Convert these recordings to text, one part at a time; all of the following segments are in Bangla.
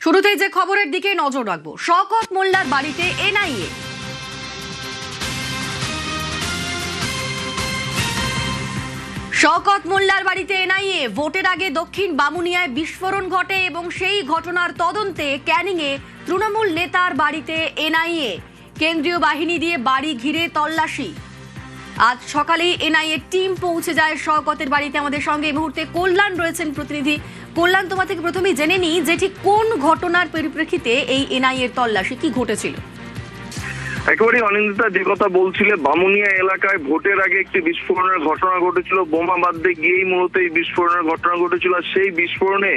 শুরুতেই যে খবরের দিকে নজর রাখবো, শওকত মোল্লার বাড়িতে এনআইএ। শওকত মোল্লার বাড়িতে এনআইএ। ভোটের আগে দক্ষিণ বামুনিয়ায় বিস্ফোরণ ঘটে এবং সেই ঘটনার তদন্তে ক্যানিংয়ে তৃণমূল নেতার বাড়িতে এনআইএ। কেন্দ্রীয় বাহিনী দিয়ে বাড়ি ঘিরে তল্লাশি। আজ সকালেই এনআইএ টিম পৌঁছে যায় শওকতের বাড়িতে। আমাদের সঙ্গে এই মুহূর্তে কল্যাণ রয়েছেন প্রতিনিধি। কল্যাণ, তোমার থেকে প্রথমেই জেনে নিই যে ঠিক কোন ঘটনার পরিপ্রেক্ষিতে এই এনআইএ এর তল্লাশি, কি ঘটেছিল? একেবারেই অনিন্দিতা, যে কথা বলছিলে, বামুনিয়া এলাকায় ভোটের আগে একটি বিস্ফোরণের ঘটনা ঘটেছিল। বোমা বাঁধতে গিয়েই মূলত এই বিস্ফোরণের ঘটনা ঘটেছিল। সেই বিস্ফোরণে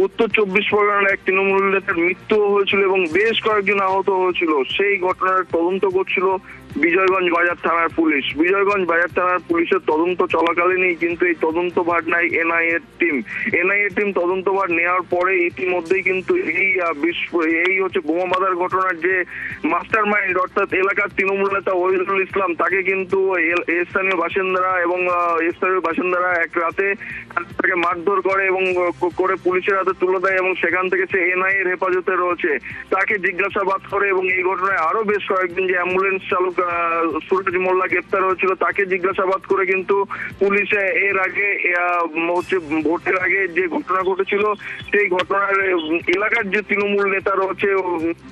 উত্তর 24 পরগনার এক তৃণমূল নেতার মৃত্যু হয়েছিল এবং বেশ কয়েকজন আহত হয়েছিল। সেই ঘটনার তদন্ত করছিল বিজয়গঞ্জ বাজার থানার পুলিশ। বিজয়গঞ্জ বাজার থানার পুলিশের তদন্ত চলাকালীনই কিন্তু এই তদন্ত ভার নেয় এনআইএ টিম। এনআইএ টিম তদন্ত ভার নেওয়ার পরে ইতিমধ্যেই কিন্তু এই হচ্ছে বোমা বাঁধার ঘটনার যে মাস্টার মাইন্ড অর্থাৎ এলাকার তৃণমূল নেতা ওহিদুল ইসলাম, তাকে কিন্তু স্থানীয় বাসিন্দারা এক রাতে তাকে মারধর করে এবং করে পুলিশের হাতে তুলে দেয় এবং সেখান থেকে সে এনআইএ এর হেফাজতে রয়েছে। তাকে জিজ্ঞাসাবাদ করে এবং এই ঘটনায় আরো বেশ কয়েকদিন যে অ্যাম্বুলেন্স চালক সুরজ মোল্লা গ্রেপ্তার হয়েছিল তাকে জিজ্ঞাসাবাদ করে কিন্তু পুলিশে এর আগে হচ্ছে ভোটের আগে যে ঘটনা ঘটেছিল সেই ঘটনার এলাকার যে তৃণমূল নেতা রয়েছে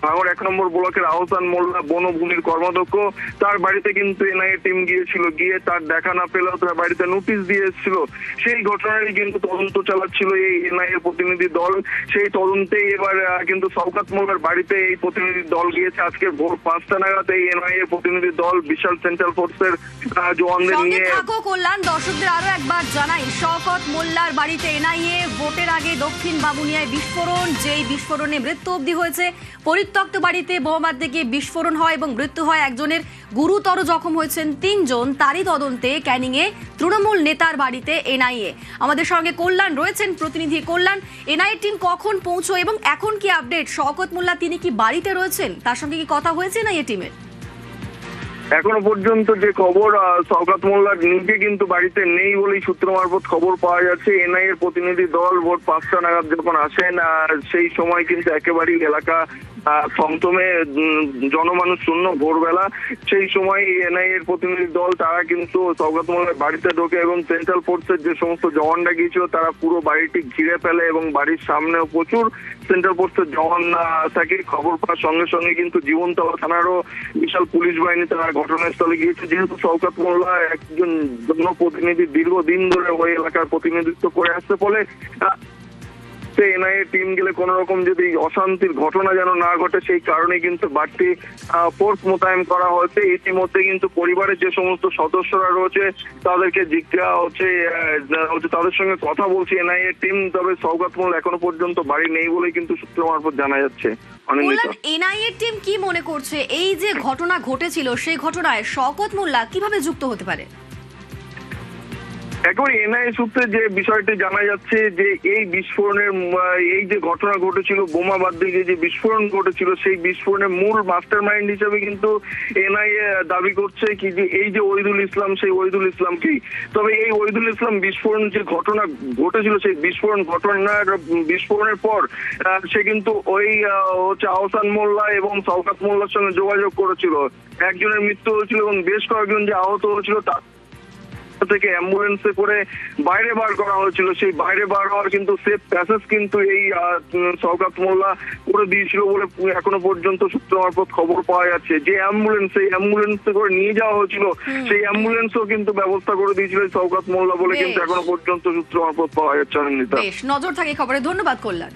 ভাঙড় 1 নম্বর ব্লকের আহসান মোল্লা বনভূমির কর্মাধ্যক্ষ, তার বাড়িতে কিন্তু এনআইএ টিম গিয়েছিল। গিয়ে তার দেখা না পেলেও তার বাড়িতে নোটিশ দিয়ে এসেছিল। সেই ঘটনারই কিন্তু তদন্ত চালাচ্ছিল এই এনআইএ প্রতিনিধি দল। সেই তদন্তেই এবার কিন্তু শওকত মোল্লার বাড়িতে এই প্রতিনিধি দল গিয়েছে। আজকে ভোর 5টা নাগাদ এই এনআইএ প্রতিনিধি দল বিশাল সেন্ট্রাল ফোর্সের জওয়ানদের নিয়ে। কল্যাণ, দর্শকদের আরো একবার জানাই, শওকত মোল্লার বাড়িতে এনআইএ। ভোটের আগে দক্ষিণ বামুনিয়ায় বিস্ফোরণ, যেই বিস্ফোরণে মৃত্যু অবধি হয়েছে। পরিত্যক্ত বাড়িতে বোমা বাঁধতে গিয়ে বিস্ফোরণ হয় এবং মৃত্যু হয় একজনের, গুরুতর জখম হয়েছেন 3 জন। তারই তদন্তে ক্যানিংয়ে তৃণমূল নেতার বাড়িতে এনআইএ। আমাদের সঙ্গে কল্যাণ রয়েছেন প্রতিনিধি। কল্যাণ, এনআইএ টিম কখন পৌঁছো এবং এখন কি আপডেট? শওকত মোল্লা তিনি কি বাড়িতে রয়েছেন? তার সঙ্গে কি কথা হয়েছে এনআইএ টিমের? এখনো পর্যন্ত যে খবর, শওকত মোল্লা নিজে কিন্তু বাড়িতে নেই বলেই সূত্র মারফত খবর পাওয়া যাচ্ছে। এনআইএ এর প্রতিনিধি দল ভোর 5টা নাগাদ যখন আসেন সেই সময় কিন্তু একেবারেই এলাকা থমথমে, জনমানুষ শূন্য ভোরবেলা। সেই সময় এনআইএ এর প্রতিনিধি দল তারা কিন্তু শওকত মোল্লার বাড়িতে ঢোকে এবং সেন্ট্রাল ফোর্সের যে সমস্ত জওয়ানরা গিয়েছিল তারা পুরো বাড়িটি ঘিরে ফেলে এবং বাড়ির সামনেও প্রচুর সেন্ট্রাল ফোর্সের জওয়ান থাকে। খবর পাওয়ার সঙ্গে সঙ্গে কিন্তু জীবনতলা থানারও বিশাল পুলিশ বাহিনী তারা ঘটনাস্থলে গিয়েছে। যেহেতু শওকত মোল্লা একজন জনপ্রতিনিধি, দীর্ঘদিন ধরে ওই এলাকার প্রতিনিধিত্ব করে আসতে, ফলে এনআইএ টিম গেলে কোন রকম যদি অশান্তির ঘটনা যেন না ঘটে সেই কারণে কিন্তু বাড়তি ফোর্স মোতায়েন করা হয়েছে। ইতিমধ্যে কিন্তু পরিবারের যে সমস্ত সদস্যরা রয়েছে তাদেরকে তাদের সঙ্গে কথা বলছে এনআইএ টিম। তবে শওকত মোল্লা এখনো পর্যন্ত বাড়ি নেই বলে কিন্তু সূত্র মারফত জানা যাচ্ছে। এনআইএ টিম কি মনে করছে এই যে ঘটনা ঘটেছিল সেই ঘটনায় শওকত মোল্লা কিভাবে যুক্ত হতে পারে? একেবারে এনআইএ সূত্রে যে বিষয়টি জানা যাচ্ছে যে এই বিস্ফোরণের, এই যে ঘটনা ঘটেছিল বোমা বাঁধতে গিয়ে যে বিস্ফোরণ ঘটেছিল সেই বিস্ফোরণের মূল মাস্টার মাইন্ড হিসেবে কিন্তু এনআইএ দাবি করছে কি যে এই যে ওহিদুল ইসলাম, সেই ওহিদুল ইসলামকেই। তবে এই ওহিদুল ইসলাম বিস্ফোরণ যে ঘটনা ঘটেছিল সেই বিস্ফোরণের পর সে কিন্তু ওই হচ্ছে আহসান মোল্লা এবং শওকত মোল্লার সঙ্গে যোগাযোগ করেছিল। একজনের মৃত্যু হয়েছিল এবং বেশ কয়েকজন যে আহত হয়েছিল থেকে অ্যাম্বুলেন্সে করে বাইরে বার করা হয়েছিল। সেই বাইরে বার হওয়ার কিন্তু সেফ প্যাসেজ কিন্তু এই শওকত মোল্লা করে দিয়েছিল বলে এখনো পর্যন্ত সূত্র মারফত খবর পাওয়া যাচ্ছে। যে অ্যাম্বুলেন্সে করে নিয়ে যাওয়া হয়েছিল সেই অ্যাম্বুলেন্সও কিন্তু ব্যবস্থা করে দিয়েছিল শওকত মোল্লা বলে কিন্তু এখনো পর্যন্ত সূত্র মারফত পাওয়া যাচ্ছে। বেশ, নজর থাকে খবরে। ধন্যবাদ কল্যাণ।